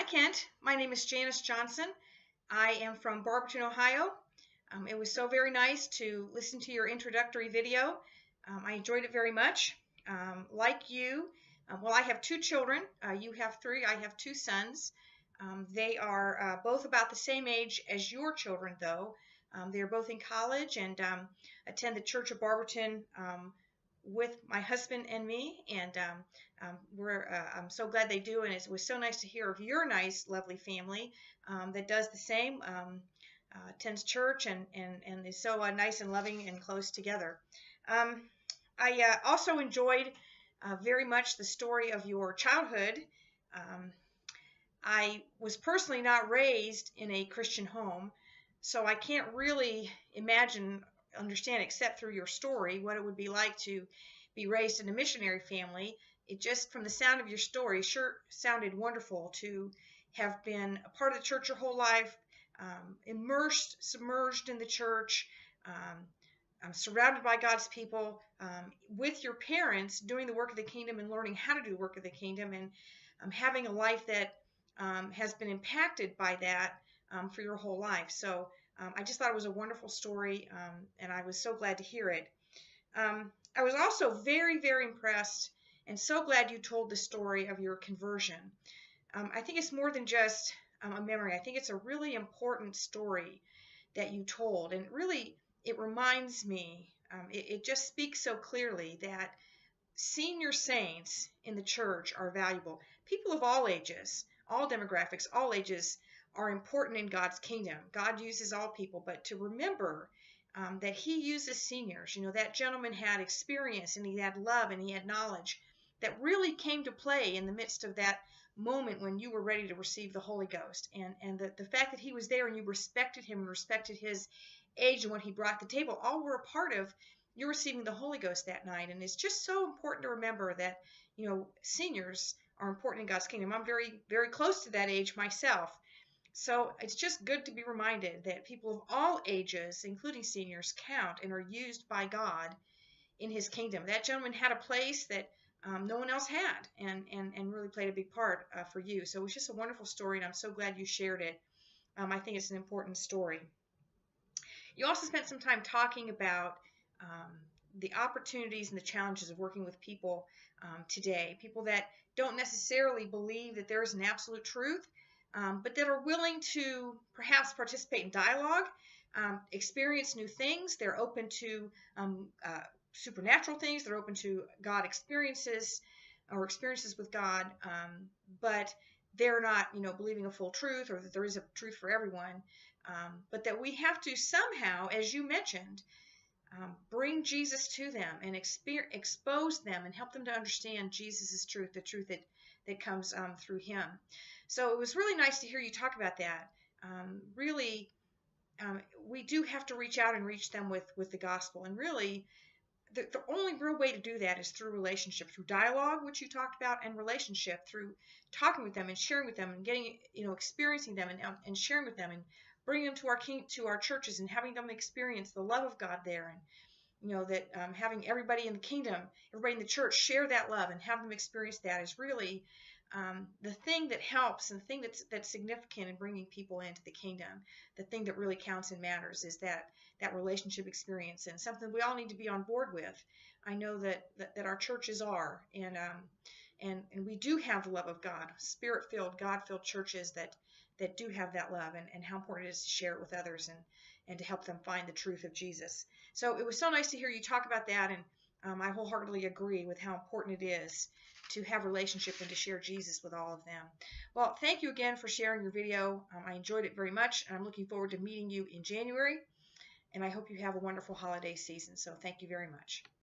Kent. My name is Janice Johnson. I am from Barberton, Ohio. It was so very nice to listen to your introductory video. I enjoyed it very much. Like you, well, I have two children. You have three. I have two sons. They are both about the same age as your children, though. They are both in college and attend the Church of Barberton with my husband and me, and I'm so glad they do, and it was so nice to hear of your nice, lovely family that does the same, attends church, and is so nice and loving and close together. I also enjoyed very much the story of your childhood. I was personally not raised in a Christian home, so I can't really understand except through your story what it would be like to be raised in a missionary family. It just, from the sound of your story, sure sounded wonderful to have been a part of the church your whole life, immersed, submerged in the church, surrounded by God's people, with your parents doing the work of the kingdom and learning how to do the work of the kingdom, and having a life that has been impacted by that for your whole life. So I just thought it was a wonderful story, and I was so glad to hear it. I was also very, very impressed and so glad you told the story of your conversion. I think it's more than just a memory. I think it's a really important story that you told, and really it reminds me, it just speaks so clearly that senior saints in the church are valuable. People of all ages, all demographics, all ages are important in God's kingdom. God uses all people, but to remember that he uses seniors. You know, that gentleman had experience, and he had love, and he had knowledge that really came to play in the midst of that moment when you were ready to receive the Holy Ghost. And the fact that he was there and you respected him and respected his age and what he brought to the table, all were a part of you receiving the Holy Ghost that night. And it's just so important to remember that, you know, seniors are important in God's kingdom. I'm very, very close to that age myself. So it's just good to be reminded that people of all ages, including seniors, count and are used by God in his kingdom. That gentleman had a place that no one else had, and really played a big part for you. So it was just a wonderful story, and I'm so glad you shared it. I think it's an important story. You also spent some time talking about the opportunities and the challenges of working with people today, people that don't necessarily believe that there is an absolute truth, but that are willing to perhaps participate in dialogue, experience new things. They're open to supernatural things. They're open to God experiences or experiences with God, but they're not, you know, believing a full truth or that there is a truth for everyone, but that we have to somehow, as you mentioned, bring Jesus to them and expose them and help them to understand Jesus' truth, the truth that comes through him. So it was really nice to hear you talk about that. Really, we do have to reach out and reach them with the gospel. And really, the only real way to do that is through relationship, through dialogue, which you talked about, and relationship, through talking with them and sharing with them and getting, you know, experiencing them and sharing with them and bringing them to our churches and having them experience the love of God there. And, you know, that having everybody in the kingdom, everybody in the church share that love and have them experience that is really the thing that helps, and the thing that's significant in bringing people into the kingdom. The thing that really counts and matters is that relationship experience, and something we all need to be on board with. I know that our churches are, and we do have the love of God, spirit-filled, God-filled churches that do have that love, and how important it is to share it with others and to help them find the truth of Jesus. So it was so nice to hear you talk about that, and I wholeheartedly agree with how important it is to have relationship and to share Jesus with all of them. Well, thank you again for sharing your video. I enjoyed it very much, and I'm looking forward to meeting you in January, and I hope you have a wonderful holiday season. So thank you very much.